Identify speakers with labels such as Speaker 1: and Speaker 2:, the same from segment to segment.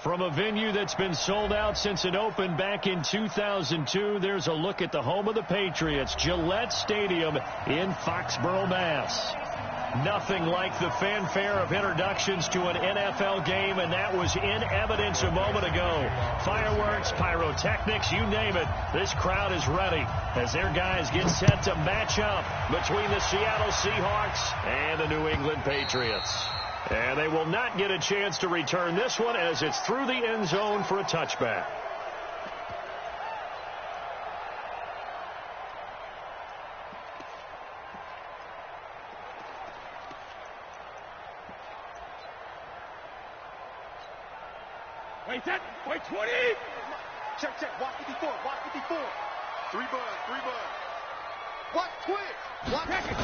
Speaker 1: From a venue that's been sold out since it opened back in 2002, there's a look at the home of the Patriots, Gillette Stadium in Foxborough, Mass. Nothing like the fanfare of introductions to an NFL game, and that was in evidence a moment ago. Fireworks, pyrotechnics, you name it. This crowd is ready as their guys get set to match up between the Seattle Seahawks and the New England Patriots. And they will not get a chance to return this one as it's through the end zone for a touchback.
Speaker 2: Wait, set. Wait, 20. Check, check. Watch 54. Watch 54. Three bud. Watch twitch. Watch second.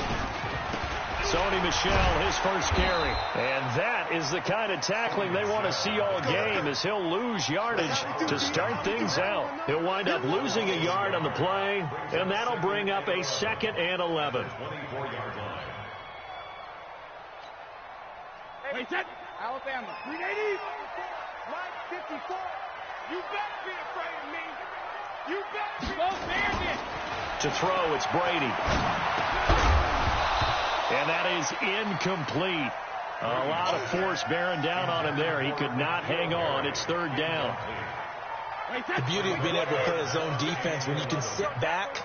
Speaker 1: Sony Michel, his first carry. And that is the kind of tackling they want to see all game as he'll lose yardage to start things out. He'll wind up losing a yard on the play, and that'll bring up a 2nd and 11.
Speaker 2: Wait, set. Alabama. 380. Mike 54. You better be afraid of me. You better be. Go Bandit.
Speaker 1: To throw, it's Brady. And that is incomplete. A lot of force bearing down on him there. He could not hang on. It's 3rd down.
Speaker 3: The beauty of being able to play a zone defense when you can sit back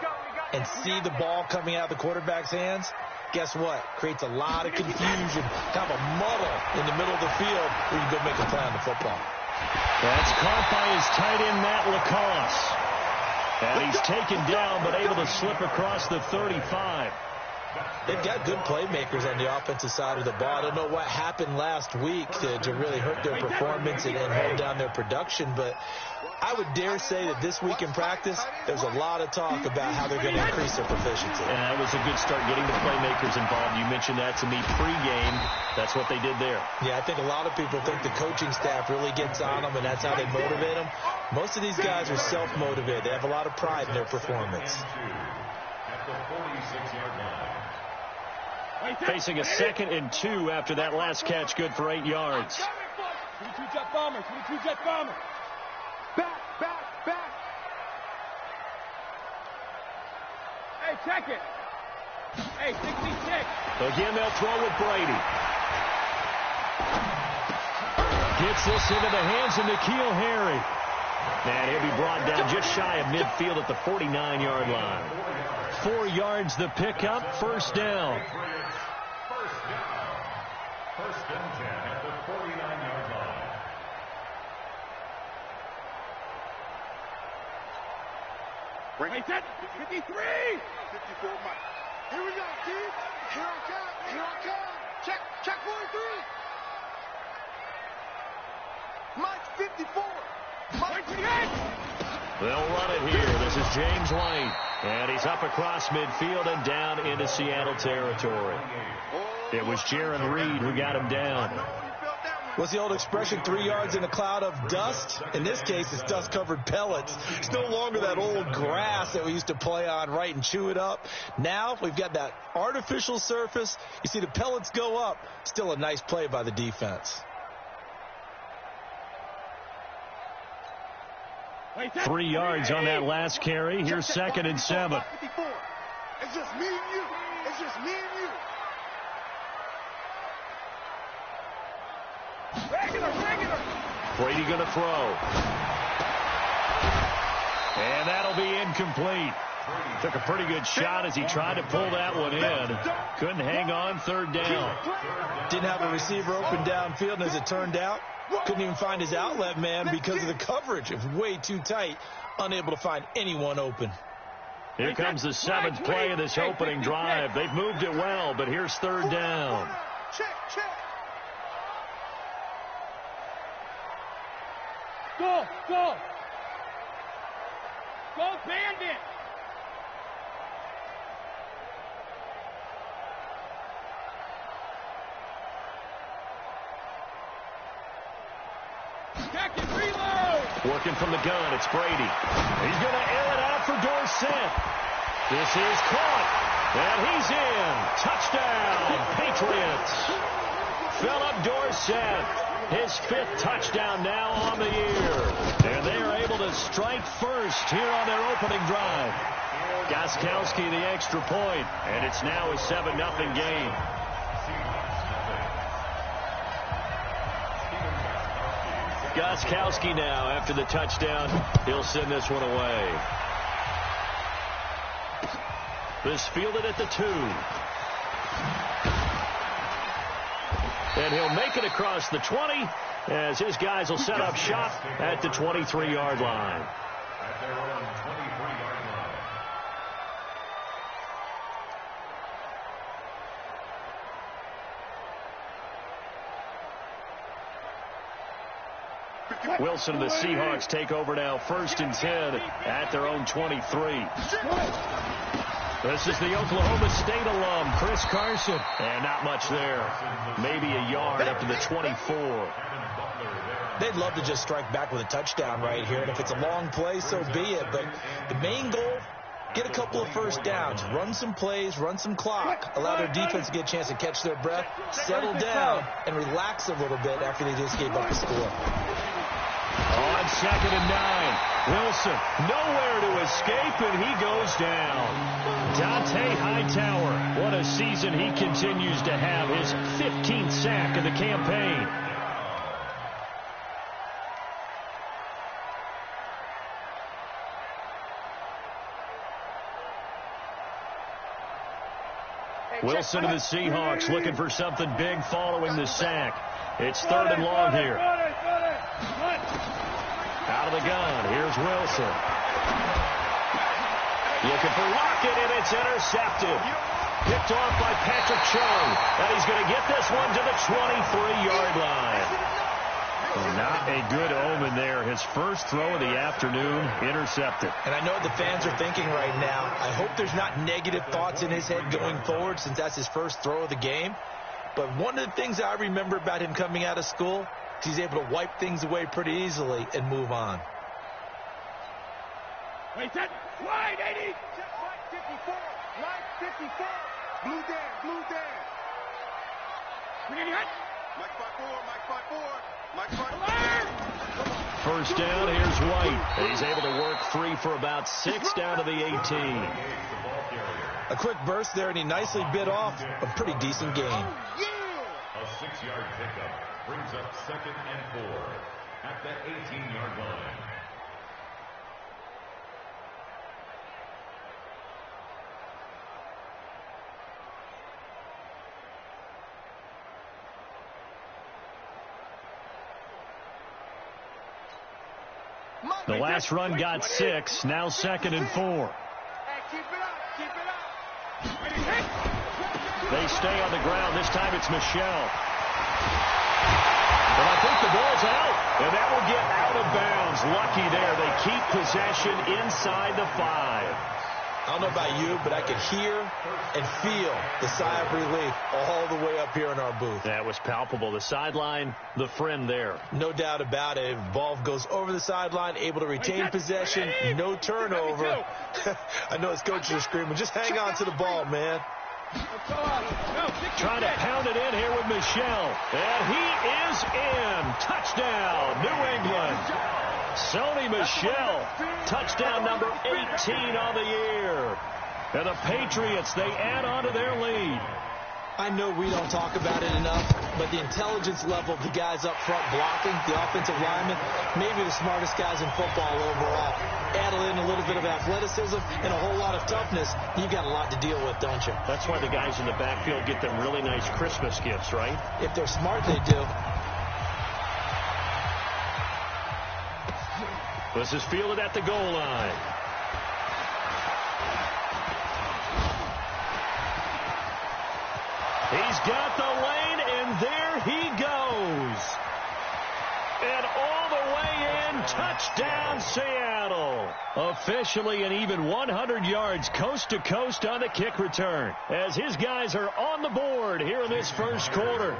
Speaker 3: and see the ball coming out of the quarterback's hands, guess what? Creates a lot of confusion, kind of a muddle in the middle of the field where you can go make a play on the football.
Speaker 1: That's caught by his tight end, Matt Lacoste. And he's taken down but able to slip across the 35.
Speaker 3: They've got good playmakers on the offensive side of the ball. I don't know what happened last week to really hurt their performance and hold down their production, but I would dare say that this week in practice, there's a lot of talk about how they're going to increase their proficiency.
Speaker 1: And that was a good start getting the playmakers involved. You mentioned that to me pregame. That's what they did there.
Speaker 3: Yeah, I think a lot of people think the coaching staff really gets on them, and that's how they motivate them. Most of these guys are self-motivated. They have a lot of pride in their performance.
Speaker 1: Facing a 2nd and 2 after that last catch, good for 8 yards.
Speaker 2: 22 jet bomber. 22 jet bomber. Back. Hey, check it. Hey, 66.
Speaker 1: Again, they'll throw with Brady. Gets this into the hands of N'Keal Harry. And he'll be brought down just shy of midfield at the 49-yard line. 4 yards the pickup, 1st down.
Speaker 4: First and 10 at the 49-yard line.
Speaker 2: Bring it set. 53. 54, Mike. Here we go, Keith. Here I come. Check 43. Mike 54. Mike 58.
Speaker 1: They'll run it here. This is James White. And he's up across midfield and down into Seattle territory. It was Jaron Reed who got him down.
Speaker 3: What's the old expression, 3 yards in a cloud of dust? In this case, it's dust-covered pellets. It's no longer that old grass that we used to play on, right, and chew it up. Now we've got that artificial surface. You see the pellets go up. Still a nice play by the defense.
Speaker 1: 3 yards on that last carry. Here's 2nd and 7.
Speaker 2: It's just me and you. It's just me and you. Regular.
Speaker 1: Brady going to throw. And that'll be incomplete. Took a pretty good shot as he tried to pull that one in. Couldn't hang on, 3rd down.
Speaker 3: Didn't have a receiver open downfield, and as it turned out, couldn't even find his outlet man because of the coverage. It was way too tight, unable to find anyone open.
Speaker 1: Here comes the 7th play of this opening drive. They've moved it well, but here's 3rd down.
Speaker 2: Check. Go, Bandit. Check and reload.
Speaker 1: Working from the gun, it's Brady. He's going to air it out for Dorsett. This is caught, and he's in. Touchdown, Patriots. Philip Dorsett, his 5th touchdown now on the year. And they are able to strike first here on their opening drive. Gostkowski the extra point, and it's now a 7-0 game. Gostkowski now, after the touchdown, he'll send this one away. This fielded at the 2. And he'll make it across the 20 as his guys will set up shop at the 23-yard line.
Speaker 4: At their own 23-yard line.
Speaker 1: Wilson and the Seahawks take over now, 1st and 10 at their own 23. This is the Oklahoma State alum, Chris Carson. And not much there. Maybe a yard up to the 24.
Speaker 3: They'd love to just strike back with a touchdown right here. And if it's a long play, so be it. But the main goal, get a couple of first downs. Run some plays, run some clock. Allow their defense to get a chance to catch their breath, settle down, and relax a little bit after they just gave up the score.
Speaker 1: On 2nd and 9, Wilson nowhere to escape, and he goes down. Dante Hightower, what a season he continues to have, his 15th sack of the campaign. Wilson and the Seahawks looking for something big following the sack. It's 3rd and long here. Out of the gun, here's Wilson. Looking for Lockett, and it's intercepted. Picked off by Patrick Chung. And he's going to get this one to the 23-yard line. Not a good omen there. His first throw of the afternoon, intercepted.
Speaker 3: And I know what the fans are thinking right now. I hope there's not negative thoughts in his head going forward since that's his first throw of the game. But one of the things I remember about him coming out of school, he's able to wipe things away pretty easily and move on.
Speaker 2: Wait, that wide 80. Check right 54. Right 54. Blue Dan. Bring it in. Mike 5-4. Mike 5-4. Mike 5-4.
Speaker 1: First down, here's White. And he's able to work free for about 6 down to the 18.
Speaker 3: A quick burst there, and he nicely bit off a pretty decent game.
Speaker 4: A 6-yard pickup brings up 2nd and 4 at the 18-yard line.
Speaker 1: The last run got 6, now 2nd and 4. They stay on the ground. This time it's Michelle. But I think the ball's out, and that will get out of bounds. Lucky there. They keep possession inside the 5.
Speaker 3: I don't know about you, but I could hear and feel the sigh of relief all the way up here in our booth.
Speaker 1: That was palpable. The sideline, the friend there.
Speaker 3: No doubt about it. Ball goes over the sideline, able to retain possession, no turnover. I know his coaches are screaming, just hang on to the ball, man.
Speaker 1: Trying to pound it in here with Michelle. And he is in. Touchdown, New England. Sony Michel, touchdown number 18 on the year. And the Patriots, they add on to their lead.
Speaker 3: I know we don't talk about it enough, but the intelligence level of the guys up front blocking, the offensive linemen, maybe the smartest guys in football overall. Add in a little bit of athleticism and a whole lot of toughness, you've got a lot to deal with, don't you?
Speaker 1: That's why the guys in the backfield get them really nice Christmas gifts, right?
Speaker 3: If they're smart, they do.
Speaker 1: This is fielded at the goal line. He's got the lane, and there he goes. And all the way in, touchdown Seattle. Officially an even 100 yards coast to coast on the kick return. As his guys are on the board here in this first quarter.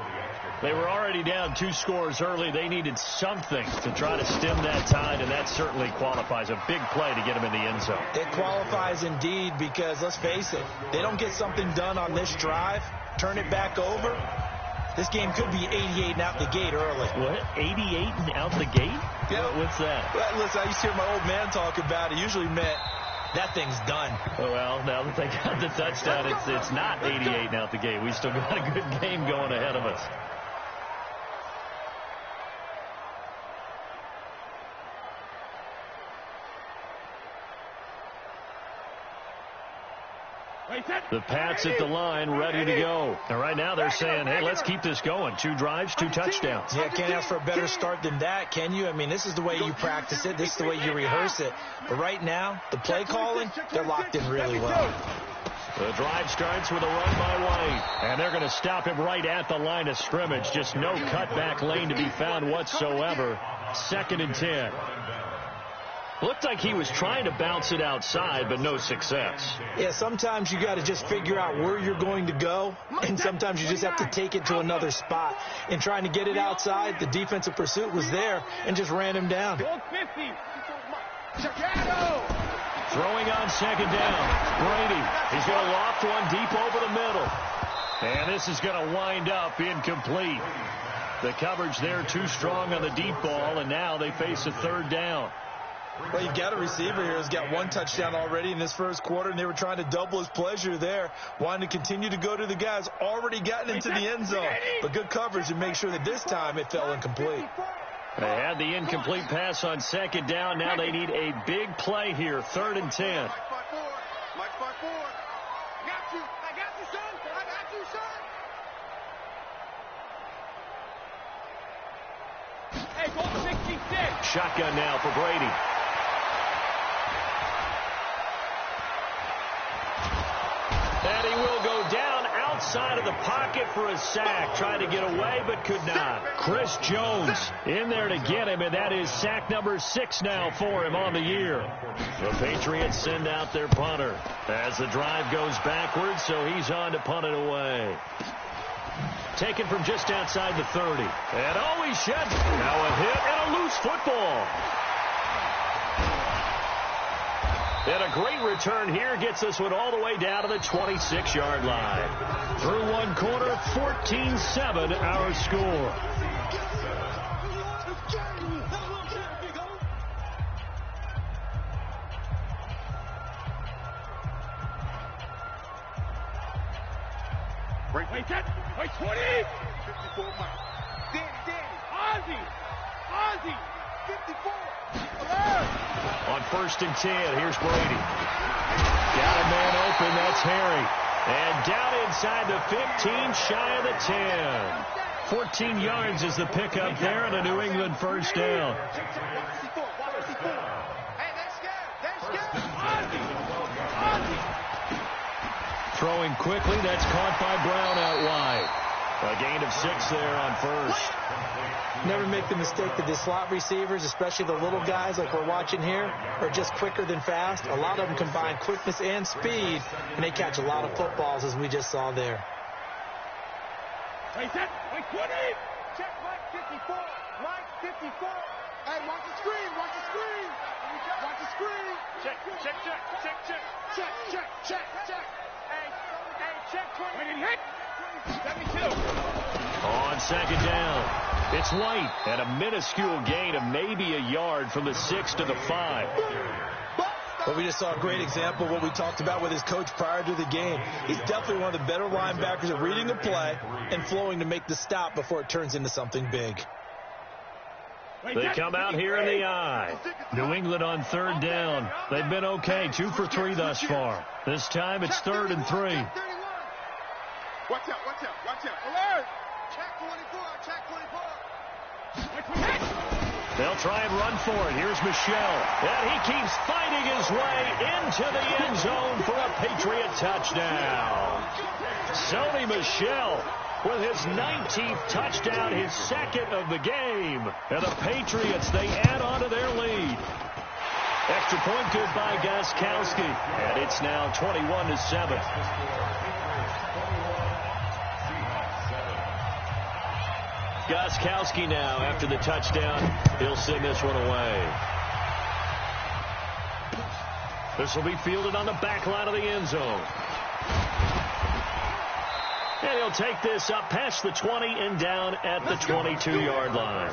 Speaker 1: They were already down 2 scores early. They needed something to try to stem that tide, and that certainly qualifies. A big play to get him in the end zone.
Speaker 3: It qualifies indeed because, let's face it, they don't get something done on this drive, turn it back over, this game could be 88 and out the gate early.
Speaker 1: What? 88 and out the gate?
Speaker 3: Yeah.
Speaker 1: What's that?
Speaker 3: Well, listen, I used to hear my old man talk about it. Usually meant that thing's done.
Speaker 1: Well, now that they got the touchdown, it's not 88 now at the game. We still got a good game going ahead of us. The Pats at the line, ready to go. And right now they're saying, hey, let's keep this going. 2 drives, 2 touchdowns.
Speaker 3: Yeah, can't ask for a better start than that, can you? I mean, this is the way you practice it. This is the way you rehearse it. But right now, the play calling, they're locked in really well.
Speaker 1: The drive starts with a run by White. And they're going to stop him right at the line of scrimmage. Just no cutback lane to be found whatsoever. 2nd and 10. Looked like he was trying to bounce it outside, but no success.
Speaker 3: Yeah, sometimes you got to just figure out where you're going to go, and sometimes you just have to take it to another spot. In trying to get it outside, the defensive pursuit was there and just ran him down.
Speaker 1: Throwing on 2nd down. Brady. He's going to loft one deep over the middle. And this is going to wind up incomplete. The coverage there too strong on the deep ball, and now they face a 3rd down.
Speaker 3: Well, you got a receiver here who's got 1 touchdown already in this first quarter, and they were trying to double his pleasure there, wanting to continue to go to the guys already gotten into the end zone. But good coverage to make sure that this time it fell incomplete.
Speaker 1: They had the incomplete pass on 2nd down. Now they need a big play here, 3rd and 10.
Speaker 2: Mike 5-4. I got you, son. I got you, son. Hey, go 66.
Speaker 1: Shotgun now for Brady. And he will go down outside of the pocket for a sack. Tried to get away, but could not. Chris Jones in there to get him, and that is sack number 6 now for him on the year. The Patriots send out their punter as the drive goes backwards, so he's on to punt it away. Taken from just outside the 30. And oh, he sheds. Now a hit and a loose football. And a great return here gets this one all the way down to the 26-yard line. Through 1 quarter, 14-7 our score.
Speaker 2: Wait, 20. 54 Mike. Danny. Ozzy. 54.
Speaker 1: On 1st and 10, here's Brady. Got a man open, that's Harry. And down inside the 15, shy of the 10. 14 yards is the pickup there and a New England 1st down. Throwing quickly, that's caught by Brown out wide. A gain of 6 there on 1st.
Speaker 3: Never make the mistake that the slot receivers, especially the little guys like we're watching here, are just quicker than fast. A lot of them combine quickness and speed, and they catch a lot of footballs, as we just saw there.
Speaker 2: Wait, 20. Check Mike 54. Mike 54. Hey, watch the screen. Watch the screen. Check. Hey, check 20. Wait, hit. 72.
Speaker 1: On 2nd down. It's White at a minuscule gain of maybe a yard from the 6 to the 5.
Speaker 3: Well, we just saw a great example of what we talked about with his coach prior to the game. He's definitely one of the better linebackers at reading the play and flowing to make the stop before it turns into something big.
Speaker 1: They come out here in the eye. New England on 3rd down. They've been okay, 2 for 3 thus far. This time it's 3rd and 3.
Speaker 2: Watch out. Alert! Check 24.
Speaker 1: They'll try and run for it. Here's Michel. And he keeps fighting his way into the end zone for a Patriot touchdown. Sony Michel with his 19th touchdown, his 2nd of the game. And the Patriots, they add on to their lead. Extra point good by Gostkowski. And it's now 21-7. Gostkowski now, after the touchdown, he'll send this one away. This will be fielded on the back line of the end zone. And he'll take this up past the 20 and down at the 22-yard line.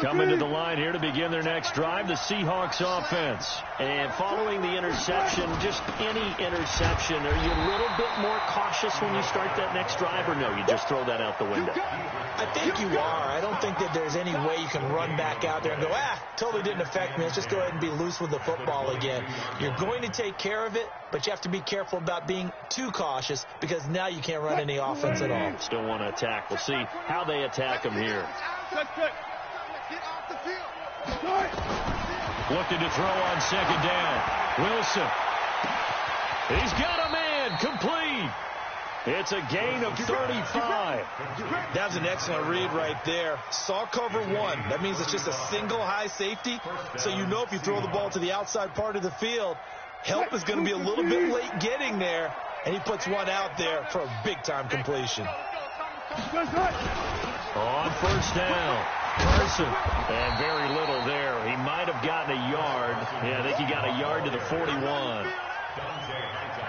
Speaker 1: Coming to the line here to begin their next drive, the Seahawks offense.
Speaker 5: And following the interception, just any interception, are you a little bit more cautious when you start that next drive, or no, you just throw that out the window?
Speaker 3: I think you are. I don't think that there's any way you can run back out there and go, totally didn't affect me. Let's just go ahead and be loose with the football again. You're going to take care of it, but you have to be careful about being too cautious because now you can't run any offense at all.
Speaker 5: Still want to attack. We'll see how they attack them here.
Speaker 1: Looking to throw on second down. Wilson. He's got a man. Complete. It's a gain of 35.
Speaker 3: That was an excellent read right there. Saw cover one. That means it's just a single high safety. So you know if you throw the ball to the outside part of the field, help is going to be a little bit late getting there. And he puts one out there for a big-time completion.
Speaker 1: On first down. Carson. And very little there. He might have gotten a yard. Yeah, I think he got a yard to the 41.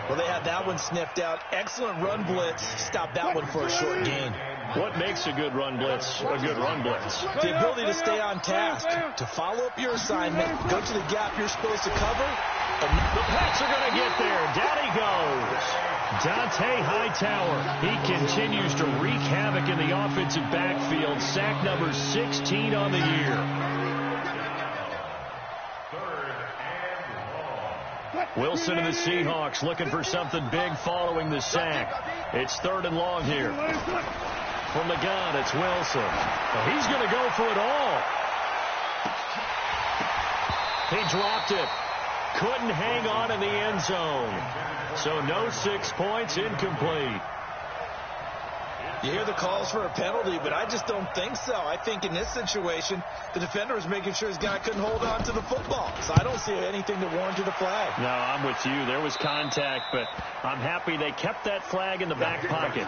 Speaker 3: Well, they had that one sniffed out. Excellent run blitz. Stop that one for a short gain.
Speaker 1: What makes a good run blitz a good run blitz?
Speaker 3: The ability to stay on task, to follow up your assignment, go to the gap you're supposed to cover.
Speaker 1: And the Pats are going to get there. Down he goes. Dante Hightower. He continues to wreak havoc in the offensive backfield. Sack number 16 on the year. Wilson and the Seahawks looking for something big following the sack. It's 3rd and long here. From the gun, it's Wilson. Well, he's going to go for it all. He dropped it. Couldn't hang on in the end zone. So no 6 points, incomplete.
Speaker 3: You hear the calls for a penalty, but I just don't think so. I think in this situation, the defender was making sure his guy couldn't hold on to the football. So I don't see anything that warranted a flag.
Speaker 1: No, I'm with you. There was contact, but I'm happy they kept that flag in the back pocket.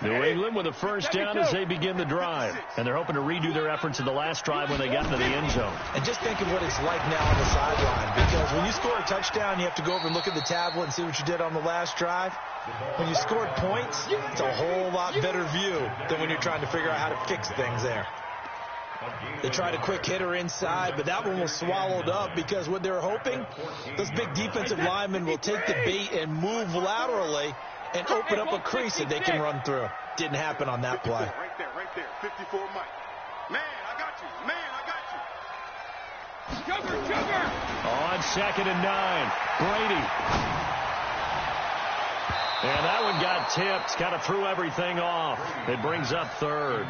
Speaker 1: New England with a first down as they begin the drive. And they're hoping to redo their efforts in the last drive when they got into the end zone.
Speaker 3: And just think of what it's like now on the sideline. Because when you score a touchdown, you have to go over and look at the tablet and see what you did on the last drive. When you scored points, it's a whole lot better view than when you're trying to figure out how to fix things there. They tried a quick hitter inside, but that one was swallowed up because what they're hoping, those big defensive linemen will take the bait and move laterally and open up a crease that they can run through. Didn't happen on that play.
Speaker 2: Right there. 54 Mike. Man, I got you. Sugar.
Speaker 1: On 2nd and 9, Brady. And that one got tipped. Kind of threw everything off. It brings up 3rd.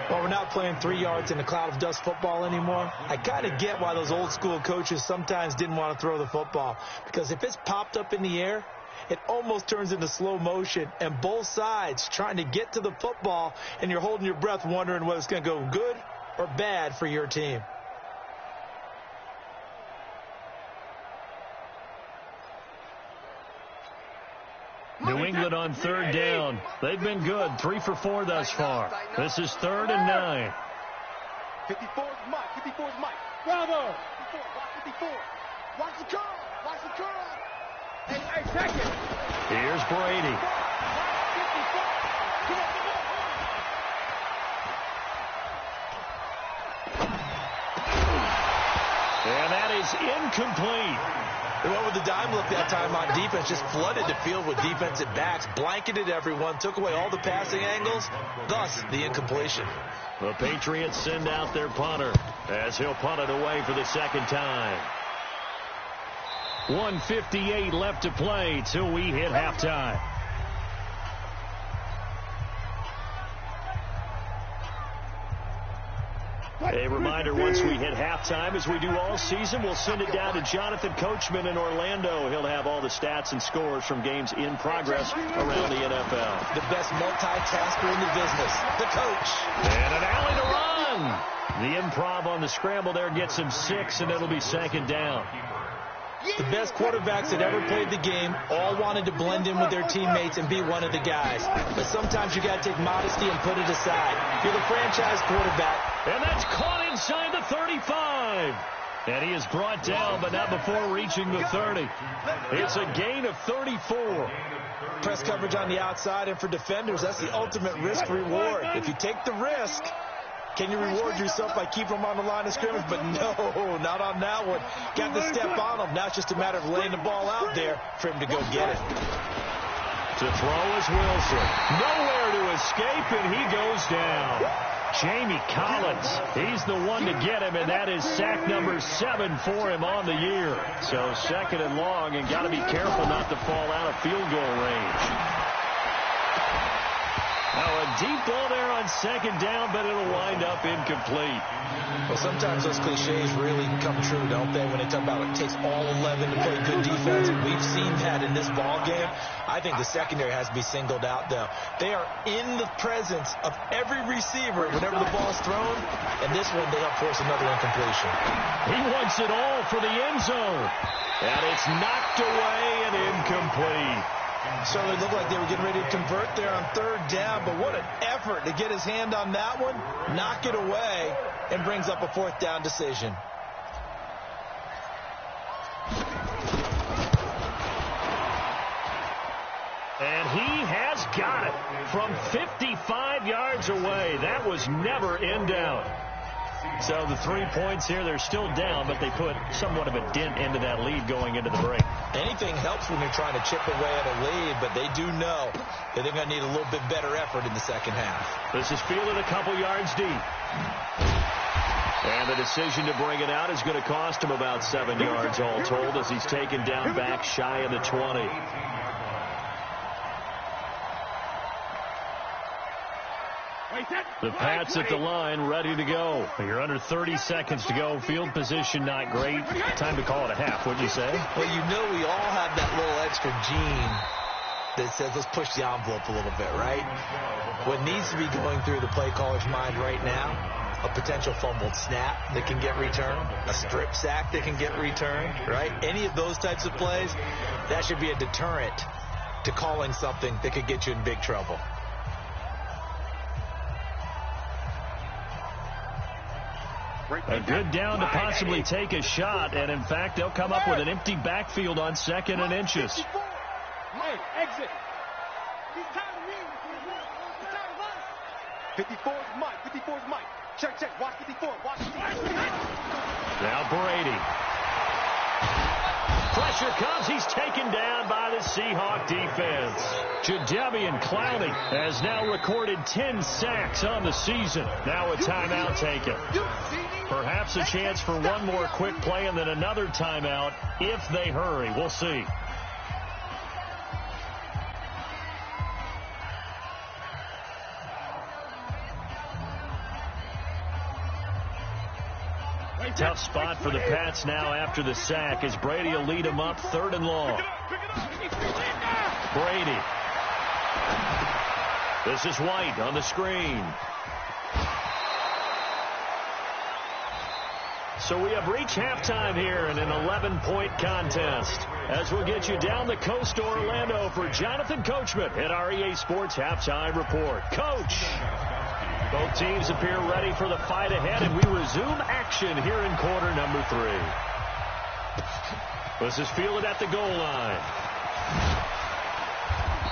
Speaker 3: Well, we're not playing 3 yards in a cloud of dust football anymore. I kind of get why those old school coaches sometimes didn't want to throw the football. Because if it's popped up in the air, it almost turns into slow motion, and both sides trying to get to the football, and you're holding your breath wondering whether it's going to go good or bad for your team.
Speaker 1: New England on 3rd down. They've been good, 3 for 4 thus far. This is 3rd and 9.
Speaker 2: 54's Mike. Bravo. 54. Watch the curl. Hey, second.
Speaker 1: Here's Brady. And that is incomplete.
Speaker 3: They went with the dime look that time on defense, just flooded the field with defensive backs, blanketed everyone, took away all the passing angles, thus the incompletion.
Speaker 1: The Patriots send out their punter as he'll punt it away for the 2nd time. 1:58 left to play till we hit halftime. A reminder, once we hit halftime, as we do all season, we'll send it down to Jonathan Coachman in Orlando. He'll have all the stats and scores from games in progress around the NFL.
Speaker 3: The best multitasker in the business, the coach.
Speaker 1: And an alley to run. The improv on the scramble there gets him 6, and it'll be 2nd down.
Speaker 3: The best quarterbacks that ever played the game all wanted to blend in with their teammates and be one of the guys. But sometimes you got to take modesty and put it aside. You're the franchise quarterback.
Speaker 1: And that's caught inside the 35. And he is brought down, but not before reaching the 30. It's a gain of 34.
Speaker 3: Press coverage on the outside, and for defenders, that's the ultimate risk-reward. If you take the risk, can you reward yourself by keeping them on the line of scrimmage? But no, not on that one. Got to step on them. Now it's just a matter of laying the ball out there for him to go get it.
Speaker 1: To throw is Wilson. Nowhere to escape, and he goes down. Jamie Collins, he's the one to get him, and that is sack number 7 for him on the year. So second and long, and got to be careful not to fall out of field goal range. Now a deep ball there on second down, but it'll wind up incomplete.
Speaker 3: Well, sometimes those cliches really come true, don't they? When they talk about it takes all 11 to play good defense. We've seen that in this ball game. I think the secondary has to be singled out, though. They are in the presence of every receiver whenever the ball's thrown, and this one they help force another incompletion.
Speaker 1: He wants it all for the end zone, and it's knocked away and incomplete.
Speaker 3: Certainly looked like they were getting ready to convert there on third down, but what an effort to get his hand on that one, knock it away, and brings up a fourth down decision.
Speaker 1: And he has got it from 55 yards away. That was never in doubt. So the 3 points here, they're still down, but they put somewhat of a dent into that lead going into the break.
Speaker 3: Anything helps when you're trying to chip away at a lead, but they do know that they're going to need a little bit better effort in the second half.
Speaker 1: This is fielded a couple yards deep. And the decision to bring it out is going to cost him about 7 yards all told as he's taken down back shy of the 20. The Pats at the line, ready to go. You're under 30 seconds to go. Field position not great. Time to call it a half, wouldn't you say?
Speaker 3: Well, you know we all have that little extra gene that says let's push the envelope a little bit, right? What needs to be going through the play caller's mind right now, a potential fumbled snap that can get returned, a strip sack that can get returned, right? Any of those types of plays, that should be a deterrent to calling something that could get you in big trouble.
Speaker 1: A good down to possibly take a shot, and in fact, they'll come up with an empty backfield on 2nd and inches.
Speaker 2: Hey, exit. 54 is Mike. 54 is Mike. Check. Watch 54. Watch 54.
Speaker 1: Now Brady. Pressure comes. He's taken down by the Seahawk defense. Jadeveon Clowney has now recorded 10 sacks on the season. Now a timeout taken. Perhaps a chance for one more quick play and then another timeout if they hurry. We'll see. Tough spot for the Pats now after the sack as Brady will lead them up 3rd and long. Brady. This is White on the screen. So we have reached halftime here in an 11-point contest. As we'll get you down the coast to Orlando for Jonathan Coachman at our EA Sports Halftime Report. Coach, both teams appear ready for the fight ahead, and we resume action here in quarter number 3. This is fielded at the goal line.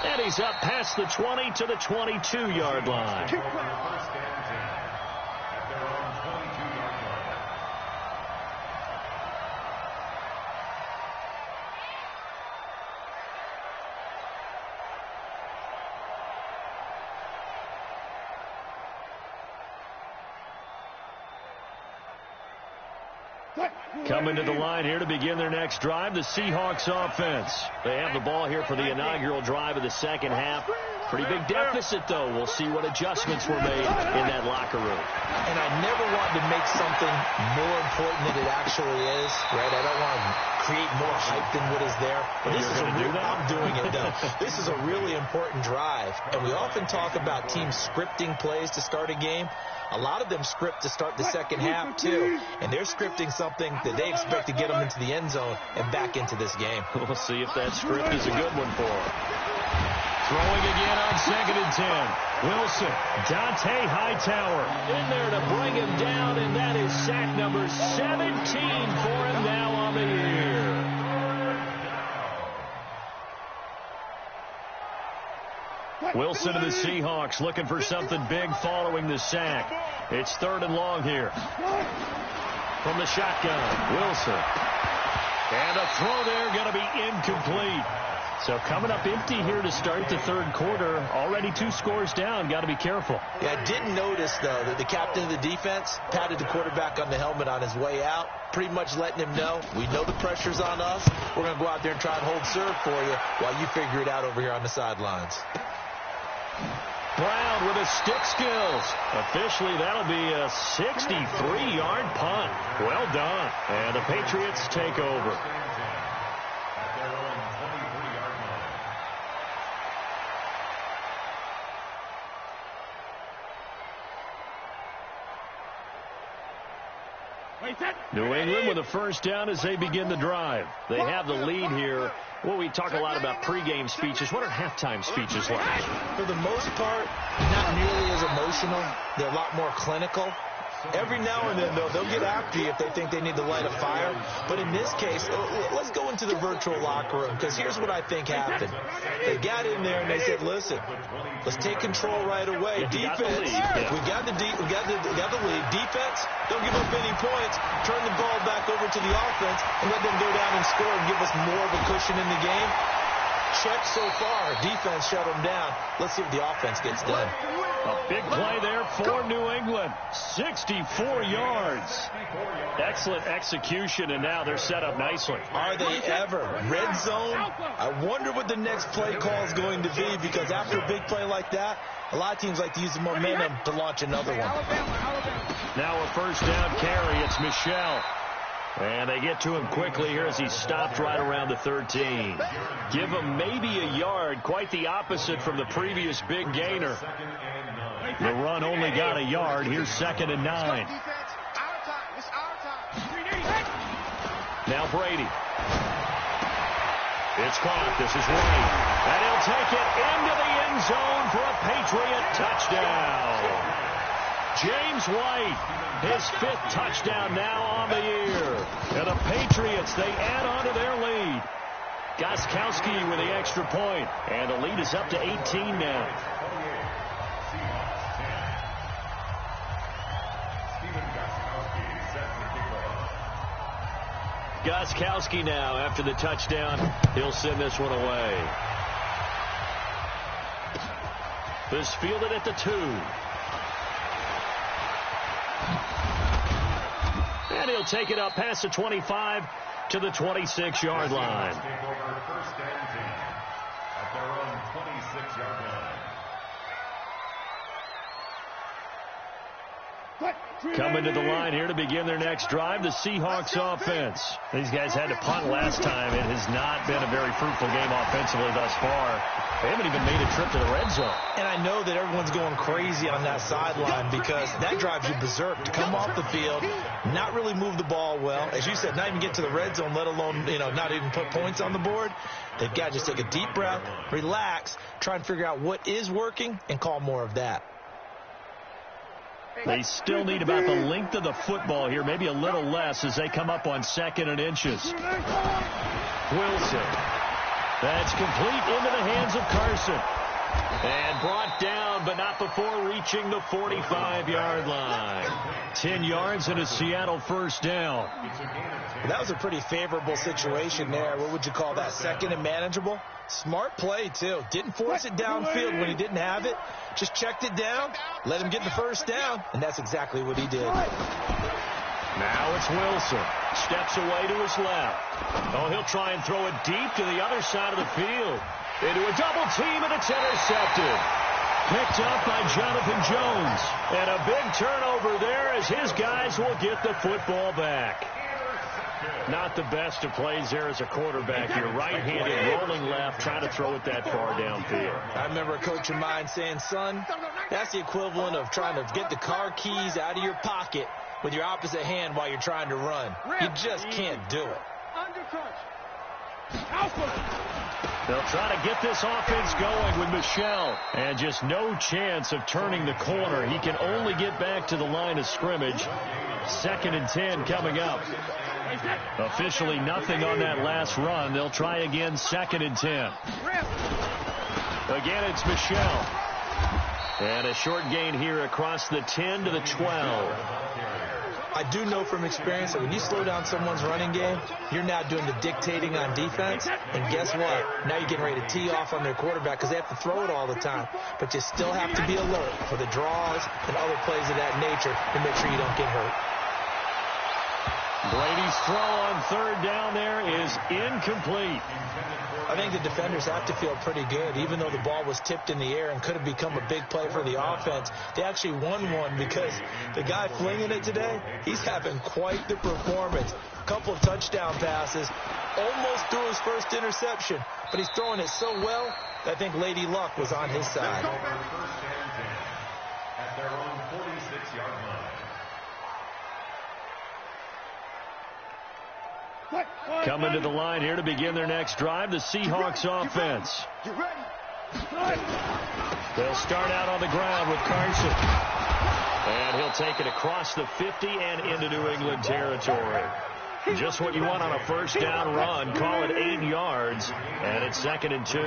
Speaker 1: And he's up past the 20 to the 22-yard line. Coming to the line here to begin their next drive, the Seahawks offense. They have the ball here for the inaugural drive of the second half. Pretty big deficit, though. We'll see what adjustments were made in that locker room.
Speaker 3: And I never want to make something more important than it actually is, right? I don't want to create more hype than what is there. But this is I'm doing it, though. This is a really important drive. And we often talk about teams scripting plays to start a game. A lot of them script to start the second half, too. And they're scripting something that they expect to get them into the end zone and back into this game.
Speaker 1: We'll see if that script is a good one for them. Throwing again on 2nd and 10. Wilson, Dante Hightower in there to bring him down, and that is sack number 17 for him now on the year. Wilson to the Seahawks looking for something big following the sack. It's 3rd and long here. From the shotgun, Wilson. And a throw there going to be incomplete. So coming up empty here to start the 3rd quarter. Already 2 scores down. Got to be careful.
Speaker 3: Yeah, I didn't notice, though, that the captain of the defense patted the quarterback on the helmet on his way out, pretty much letting him know, we know the pressure's on us. We're going to go out there and try and hold serve for you while you figure it out over here on the sidelines.
Speaker 1: Brown with his stick skills. Officially, that'll be a 63-yard punt. Well done. And the Patriots take over. New England with a first down as they begin the drive. They have the lead here. Well, we talk a lot about pregame speeches. What are halftime speeches like?
Speaker 3: For the most part, not nearly as emotional. They're a lot more clinical. Every now and then, though, they'll get after you if they think they need to light a fire. But in this case, let's go into the virtual locker room, because here's what I think happened. They got in there and they said, listen, let's take control right away. Defense, we got the lead. Defense, don't give up any points. Turn the ball back over to the offense and let them go down and score and give us more of a cushion in the game. Check so far. Defense shut them down. Let's see what the offense gets done.
Speaker 1: A big play there for New England. 64 yards. Excellent execution, and now they're set up nicely.
Speaker 3: Are they ever? Red zone? I wonder what the next play call is going to be, because after a big play like that, a lot of teams like to use the momentum to launch another one.
Speaker 1: Now a first down carry. It's Michel. And they get to him quickly here as he stopped right around the 13. Give him maybe a yard, quite the opposite from the previous big gainer. The run only got a yard. Here's 2nd and 9. Now Brady. It's caught. This is White. And he'll take it into the end zone for a Patriot touchdown. James White, his 5th touchdown now on the year. And the Patriots, they add on to their lead. Gostkowski with the extra point. And the lead is up to 18 now. Gostkowski now after the touchdown. He'll send this one away. This fielded at the 2. And he'll take it up past the 25 to the 26-yard line.
Speaker 4: First and 10 at their own 26-yard line.
Speaker 1: Coming to the line here to begin their next drive, the Seahawks offense. These guys had to punt last time. It has not been a very fruitful game offensively thus far. They haven't even made a trip to the red zone.
Speaker 3: And I know that everyone's going crazy on that sideline, because that drives you berserk to come off the field, not really move the ball well. As you said, not even get to the red zone, let alone, not even put points on the board. They've got to just take a deep breath, relax, try and figure out what is working, and call more of that.
Speaker 1: They still need about the length of the football here, maybe a little less as they come up on 2nd and inches. Wilson. That's complete into the hands of Carson. And brought down, but not before reaching the 45-yard line. 10 yards and a Seattle first down.
Speaker 3: That was a pretty favorable situation there. What would you call that? 2nd and manageable? Smart play, too. Didn't force it downfield when he didn't have it. Just checked it down, let him get the first down, and that's exactly what he did.
Speaker 1: Now it's Wilson. Steps away to his left. Oh, he'll try and throw it deep to the other side of the field. Into a double team, and it's intercepted. Picked up by Jonathan Jones. And a big turnover there as his guys will get the football back. Not the best of plays there as a quarterback. You're right-handed, rolling left, trying to throw it that far downfield.
Speaker 3: I remember a coach of mine saying, son, that's the equivalent of trying to get the car keys out of your pocket with your opposite hand while you're trying to run. You just can't do it.
Speaker 1: They'll try to get this offense going with Michel. And just no chance of turning the corner. He can only get back to the line of scrimmage. 2nd and 10 coming up. Officially nothing on that last run. They'll try again 2nd and 10. Again, it's Michel. And a short gain here across the 10 to the 12.
Speaker 3: I do know from experience that when you slow down someone's running game, you're now doing the dictating on defense. And guess what? Now you're getting ready to tee off on their quarterback because they have to throw it all the time. But you still have to be alert for the draws and other plays of that nature to make sure you don't get hurt.
Speaker 1: Brady's throw on 3rd down there is incomplete.
Speaker 3: I think the defenders have to feel pretty good. Even though the ball was tipped in the air and could have become a big play for the offense, they actually won one because the guy flinging it today, he's having quite the performance. A couple of touchdown passes, almost threw his first interception, but he's throwing it so well that I think Lady Luck was on his side.
Speaker 4: At their own 46-yard line.
Speaker 1: Coming to the line here to begin their next drive, the Seahawks offense. They'll start out on the ground with Carson. And he'll take it across the 50 and into New England territory. Just what you want on a 1st down run. Call it 8 yards. And it's 2nd and 2.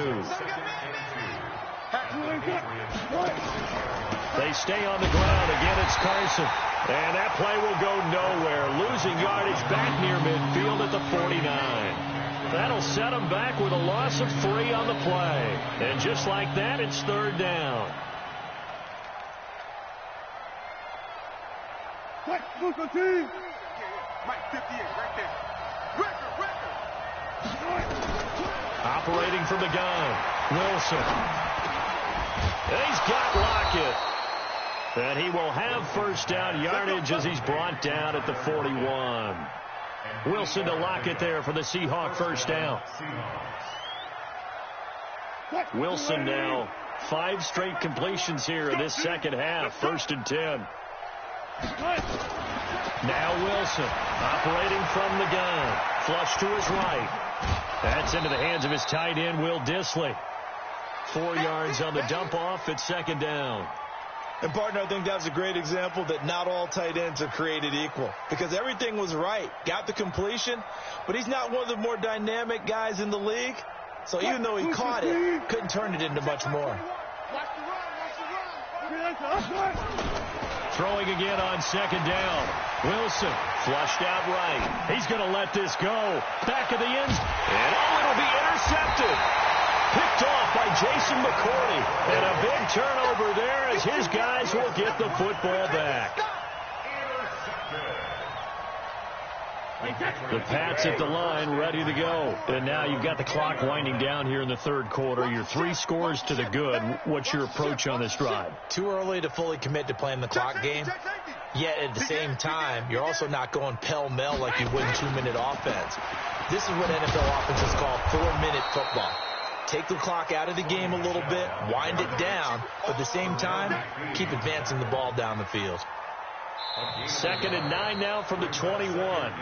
Speaker 1: They stay on the ground. Again, it's Carson. And that play will go nowhere. Losing yardage back near midfield at the 49. That'll set them back with a loss of 3 on the play. And just like that, it's 3rd down. Operating from the gun, Wilson. And he's got Lockett. And he will have 1st down yardage as he's brought down at the 41. Wilson to Lockett there for the Seahawk 1st down. Wilson now 5 straight completions here in this 2nd half. 1st and 10. Now Wilson operating from the gun. Flush to his right. That's into the hands of his tight end, Will Dissly. 4 yards on the dump off at 2nd down.
Speaker 3: And, partner, I think that's a great example that not all tight ends are created equal. Because everything was right. Got the completion, but he's not one of the more dynamic guys in the league. So even though he caught it, couldn't turn it into much more.
Speaker 1: Throwing again on 2nd down. Wilson flushed out right. He's going to let this go. Back of the end. And it'll be intercepted. Picked off by Jason McCourty. And a big turnover there as his guys will get the football back. The Pats at the line ready to go. And now you've got the clock winding down here in the 3rd quarter. You're 3 scores to the good. What's your approach on this drive?
Speaker 3: Too early to fully commit to playing the clock game. Yet at the same time, you're also not going pell-mell like you would in 2-minute offense. This is what NFL offenses call 4-minute football. Take the clock out of the game a little bit, wind it down, but at the same time, keep advancing the ball down the field.
Speaker 1: 2nd and 9 now from the 21.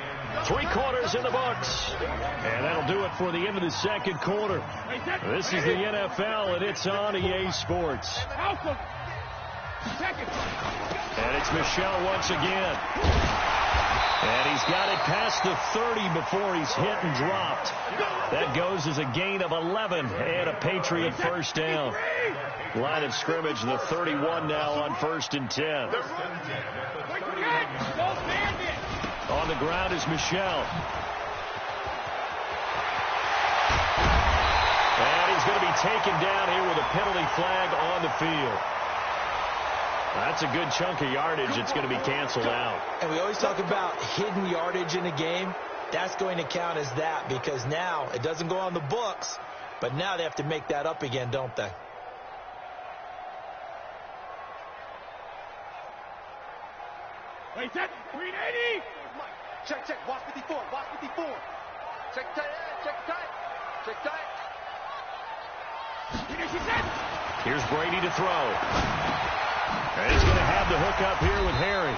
Speaker 1: 3 quarters in the books. And that'll do it for the end of the 2nd quarter. This is the NFL, and it's on EA Sports. And it's Michel once again. And he's got it past the 30 before he's hit and dropped. That goes as a gain of 11 and a Patriot 1st down. Line of scrimmage, the 31 now on 1st and 10. On the ground is Michel. And he's going to be taken down here with a penalty flag on the field. That's a good chunk of yardage. It's going to be canceled out.
Speaker 3: And we always talk about hidden yardage in a game. That's going to count as that because now it doesn't go on the books, but now they have to make that up again, don't they?
Speaker 2: Wait, set. 380. Check, check. Watch 54. Watch 54. Check tight. Check tight. Check tight.
Speaker 1: Here's Brady to throw. And he's going to have the hook up here with Harry.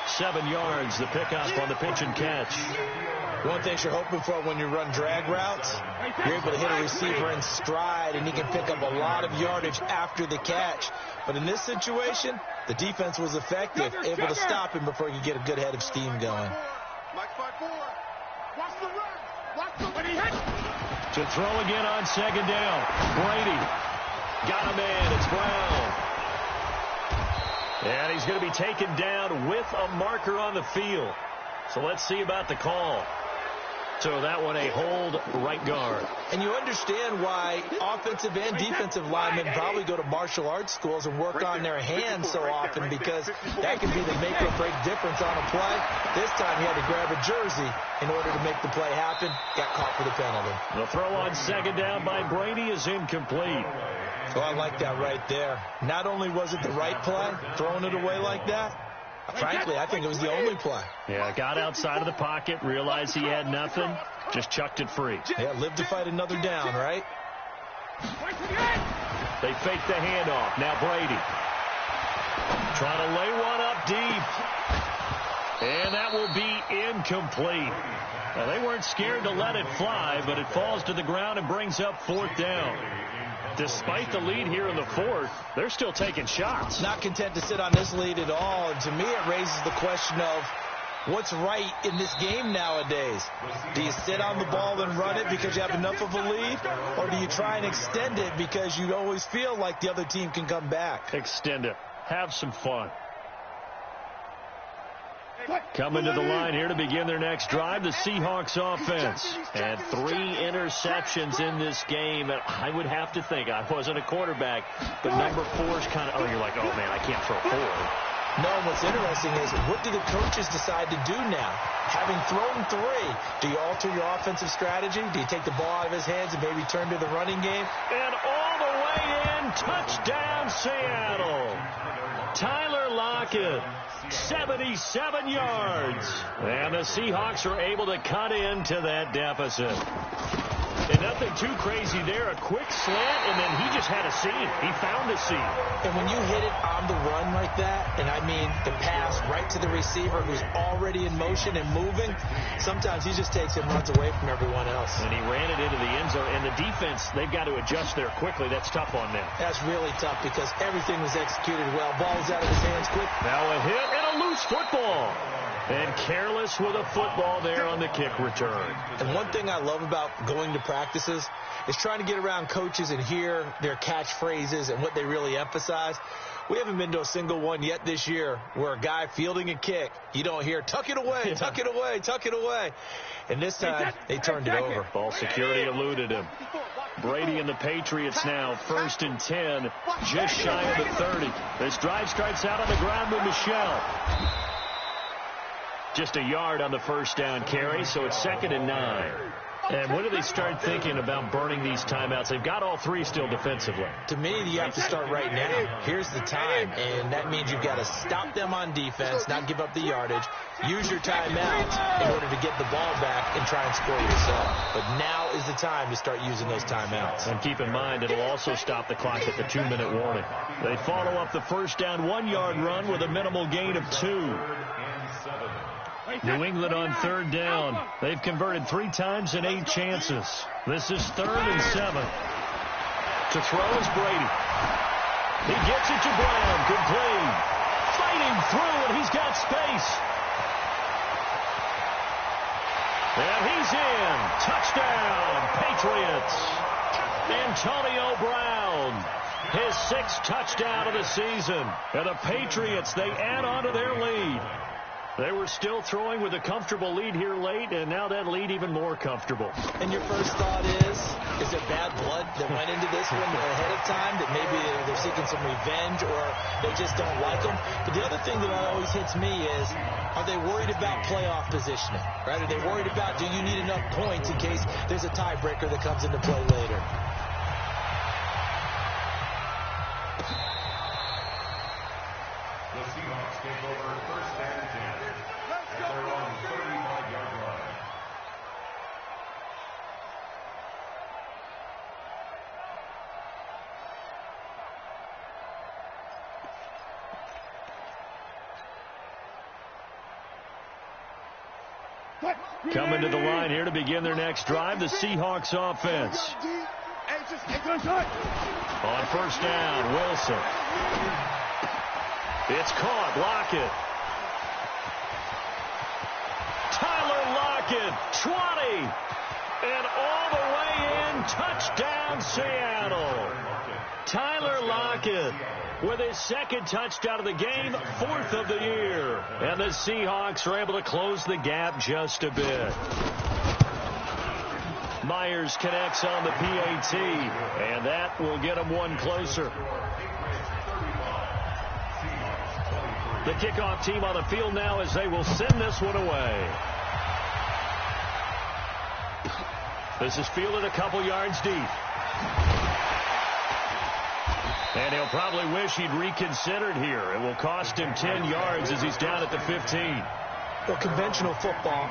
Speaker 1: 7 yards, the pickup on the pitch and catch.
Speaker 3: One thing you're hoping for when you run drag routes, you're able to hit a receiver in stride, and he can pick up a lot of yardage after the catch. But in this situation, the defense was effective, able to stop him before he could get a good head of steam going.
Speaker 1: To throw again on second down. Brady got a man. It's Brown. And he's going to be taken down with a marker on the field. So let's see about the call. So that one a hold right guard.
Speaker 3: And you understand why offensive and defensive linemen probably go to martial arts schools and work on their hands so often, because that can be the make or break difference on a play. This time he had to grab a jersey in order to make the play happen. Got caught for the penalty.
Speaker 1: The throw on second down by Brady is incomplete.
Speaker 3: Oh, I like that right there. Not only was it the right play, throwing it away like that, frankly, I think it was the only play.
Speaker 1: Yeah, got outside of the pocket, realized he had nothing, just chucked it free.
Speaker 3: Yeah, live to fight another down, right?
Speaker 1: They fake the handoff. Now Brady trying to lay one up deep. And that will be incomplete. Now, they weren't scared to let it fly, but it falls to the ground and brings up fourth down. Despite the lead here in the fourth, they're still taking shots.
Speaker 3: Not content to sit on this lead at all. And to me, it raises the question of what's right in this game nowadays. Do you sit on the ball and run it because you have enough of a lead? Or do you try and extend it because you always feel like the other team can come back?
Speaker 1: Extend it. Have some fun. Coming to the line here to begin their next drive, the Seahawks offense. And 3 interceptions in this game. And I would have to think, I wasn't a quarterback, but number 4's kind of, you're like, oh, man, I can't throw 4.
Speaker 3: No, what's interesting is, what do the coaches decide to do now? Having thrown 3, do you alter your offensive strategy? Do you take the ball out of his hands and maybe turn to the running game?
Speaker 1: And all the way in, touchdown Seattle. Tyler Lockett, 77 yards. And the Seahawks are able to cut into that deficit. And nothing too crazy there. A quick slant, and then he just had a seam. He found a seam.
Speaker 3: And when you hit it on the run like that, and I mean the pass right to the receiver who's already in motion and moving, sometimes he just takes it and runs away from everyone else.
Speaker 1: And he ran it into the end zone. And the defense, they've got to adjust there quickly. That's tough on them.
Speaker 3: That's really tough because everything was executed well. Ball was out of his hands quick.
Speaker 1: Now a hit and a loose football. And careless with a football there on the kick return.
Speaker 3: And one thing I love about going to practices is trying to get around coaches and hear their catchphrases and what they really emphasize. We haven't been to a single one yet this year where a guy fielding a kick, you don't hear, tuck it away, tuck it away, tuck it away. And this time, they turned it over.
Speaker 1: Ball security eluded him. Brady and the Patriots now, 1st and 10, just shy of the 30. This drive starts out on the ground with Michelle. Just a yard on the first down carry, so it's 2nd and 9. And when do they start thinking about burning these timeouts? They've got all 3 still defensively.
Speaker 3: To me, you have to start right now. Here's the time, and that means you've got to stop them on defense, not give up the yardage, use your timeouts in order to get the ball back and try and score yourself. But now is the time to start using those timeouts.
Speaker 1: And keep in mind, it'll also stop the clock at the 2-minute warning. They follow up the first down 1-yard run with a minimal gain of 2. New England on 3rd down. They've converted 3 times in 8 chances. This is 3rd and 7. To throw is Brady. He gets it to Brown. Complete. Fighting through, and he's got space. And he's in. Touchdown, Patriots. Antonio Brown. His 6th touchdown of the season. And the Patriots, they add on to their lead. They were still throwing with a comfortable lead here late, and now that lead even more comfortable.
Speaker 3: And your first thought is there bad blood that went into this one ahead of time, that maybe they're seeking some revenge or they just don't like them? But the other thing that always hits me is, are they worried about playoff positioning? Right? Are they worried about, do you need enough points in case there's a tiebreaker that comes into play later?
Speaker 4: The Seahawks take over 1st and 10. They're on 35-yard line.
Speaker 1: Coming to the line here to begin their next drive, the Seahawks offense. On first down, Wilson. It's caught. Lockett. Tyler Lockett, 20. And all the way in, touchdown Seattle. Tyler Lockett with his second touchdown of the game, 4th of the year. And the Seahawks are able to close the gap just a bit. Myers connects on the PAT, and that will get him one closer. The kickoff team on the field now as they will send this one away. This is fielded a couple yards deep. And he'll probably wish he'd reconsidered here. It will cost him 10 yards as he's down at the 15.
Speaker 3: Well, conventional football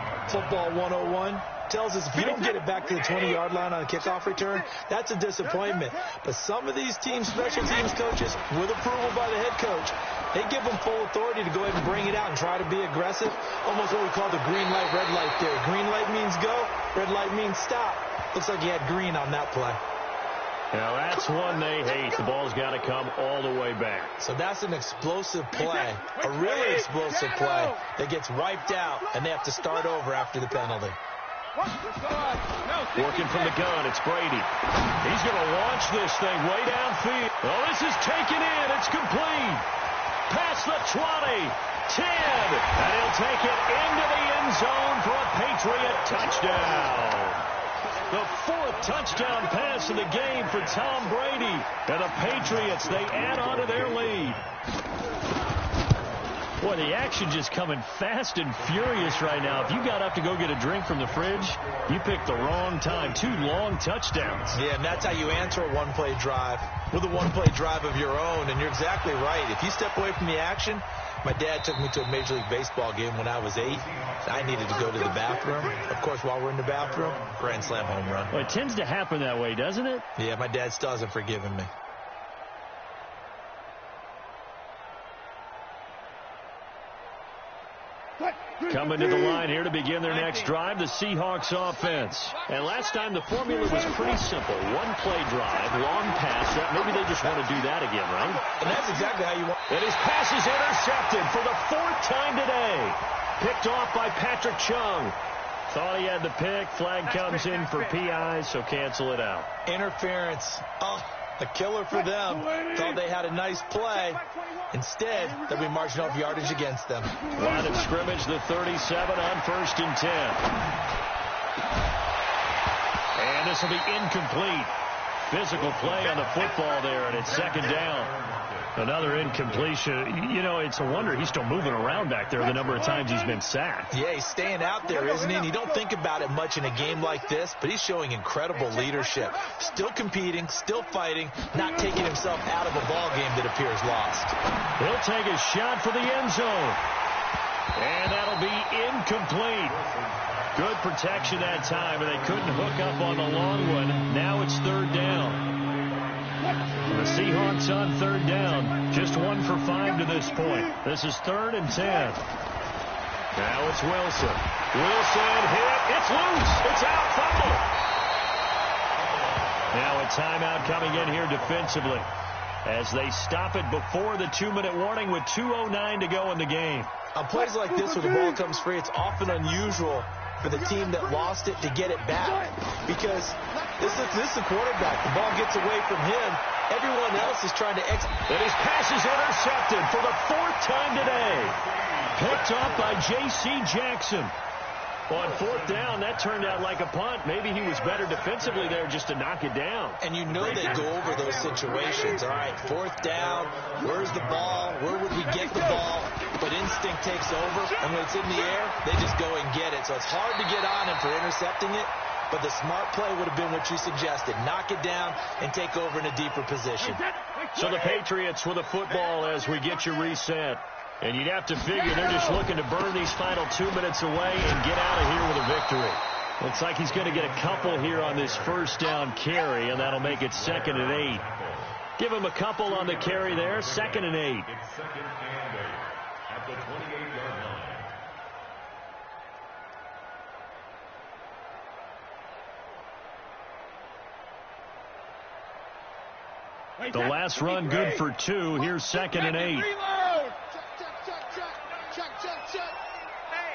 Speaker 3: 101, tells us if you don't get it back to the 20-yard line on a kickoff return, that's a disappointment. But some of these teams, special teams coaches, with approval by the head coach, they give them full authority to go ahead and bring it out and try to be aggressive. Almost what we call the green light, red light theory. Green light means go, red light means stop. Looks like he had green on that play.
Speaker 1: Now, that's one they hate. The ball's got to come all the way back.
Speaker 3: So that's an explosive play, a really explosive play that gets wiped out, and they have to start over after the penalty.
Speaker 1: Working from the gun, it's Brady. He's going to launch this thing way downfield. Oh, this is taken in. It's complete. Past the 20, 10, and he'll take it into the end zone for a Patriot touchdown. The 4th touchdown pass of the game for Tom Brady. And the Patriots, they add on to their lead. Boy, the action just coming fast and furious right now. If you got up to go get a drink from the fridge, you picked the wrong time. 2 long touchdowns.
Speaker 3: Yeah, and that's how you answer a one-play drive with a one-play drive of your own. And you're exactly right. If you step away from the action, my dad took me to a Major League Baseball game when I was 8. I needed to go to the bathroom. Of course, while we're in the bathroom, grand slam home run.
Speaker 1: Well, it tends to happen that way, doesn't it?
Speaker 3: Yeah, my dad still hasn't forgiven me.
Speaker 1: Coming to the line here to begin their next drive, the Seahawks offense. And last time the formula was pretty simple. One-play drive, long pass. Maybe they just want to do that again, right?
Speaker 3: And that's exactly how you want.
Speaker 1: And his pass is intercepted for the 4th time today. Picked off by Patrick Chung. Thought he had the pick. Flag comes in for PI, so cancel it out.
Speaker 3: Interference. Oh, a killer for them. Thought they had a nice play. Instead, they'll be marching off yardage against them.
Speaker 1: Line of scrimmage, the 37 on 1st and 10. And this will be incomplete. Physical play on the football there, and it's 2nd down. Another incompletion. You know, it's a wonder he's still moving around back there the number of times he's been sacked.
Speaker 3: Yeah, he's staying out there, isn't he? And you don't think about it much in a game like this, but he's showing incredible leadership. Still competing, still fighting, not taking himself out of a ball game that appears lost.
Speaker 1: He'll take a shot for the end zone. And that'll be incomplete. Good protection that time, and they couldn't hook up on the long one. Now it's 3rd down. The Seahawks on 3rd down. Just 1 for 5 to this point. This is 3rd and 10. Now it's Wilson. Wilson hit. It's loose. It's out. Fumble. Now a timeout coming in here defensively as they stop it before the 2-minute warning with 2:09 to go in the game.
Speaker 3: On plays like this where the ball comes free, it's often unusual for the team that lost it to get it back, because this is the quarterback. The ball gets away from him. Everyone else is trying to exit.
Speaker 1: And his pass is intercepted for the 4th time today. Picked off by J.C. Jackson. On 4th down, that turned out like a punt. Maybe he was better defensively there just to knock it down.
Speaker 3: And you know they go over those situations. All right, 4th down, where's the ball? Where would we get the ball? But instinct takes over, and when it's in the air, they just go and get it. So it's hard to get on him for intercepting it, but the smart play would have been what you suggested. Knock it down and take over in a deeper position.
Speaker 1: So the Patriots with the football as we get you reset. And you'd have to figure they're just looking to burn these final 2 minutes away and get out of here with a victory. Looks like he's going to get a couple here on this 1st down carry, and that'll make it 2nd and 8. Give him a couple on the carry there, 2nd and 8.
Speaker 4: It's 2nd and 8 at the 28-yard line.
Speaker 1: The last run good for 2. Here's 2nd and 8.
Speaker 2: Reload. Check. Hey,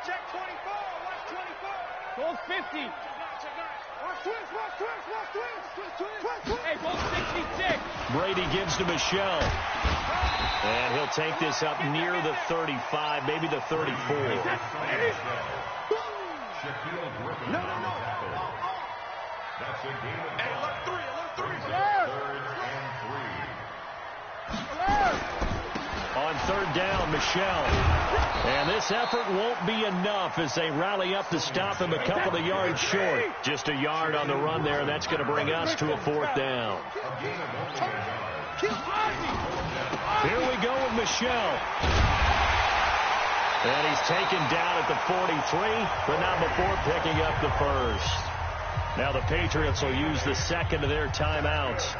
Speaker 2: check 24. Watch 24. Goal 50. Watch twist. Hey, goal 66.
Speaker 1: Brady gives to Michelle. And he'll take this up near the 35, maybe the 34.
Speaker 2: No.
Speaker 4: That's a game of
Speaker 2: Hey, alert 3.
Speaker 1: On 3rd down, Michelle. And this effort won't be enough as they rally up to stop him a couple of yards short. Just a yard on the run there, and that's going to bring us to a 4th down. Here we go with Michelle. And he's taken down at the 43, but not before picking up the first. Now the Patriots will use the second of their timeouts.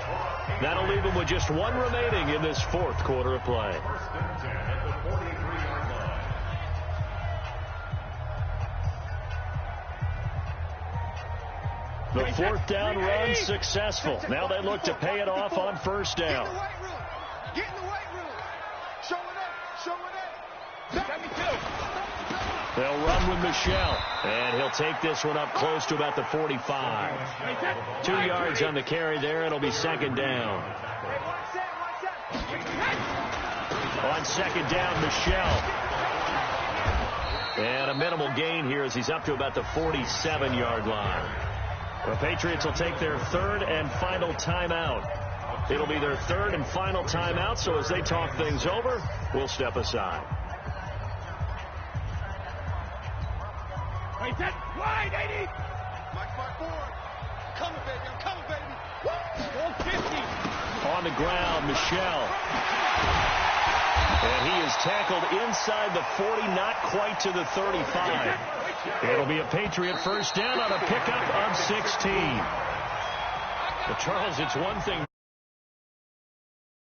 Speaker 1: That'll leave them with just 1 remaining in this 4th quarter of play. The 4th down run successful. Now they look to pay it off on 1st down.
Speaker 2: Get in the weight room. Show it up. Got me too.
Speaker 1: They'll run with Michelle, and he'll take this one up close to about the 45. 2 yards on the carry there. It'll be 2nd down. On 2nd down, Michelle. And a minimal gain here as he's up to about the 47-yard line. The Patriots will take their 3rd and final timeout. It'll be their 3rd and final timeout, so as they talk things over, we'll step aside.
Speaker 2: Wait, that wide, 80. Mike 4. I'm coming, baby. Goal 50.
Speaker 1: On the ground, Michelle. And he is tackled inside the 40, not quite to the 35. It'll be a Patriot 1st down on a pickup of 16. But Charles, it's one thing.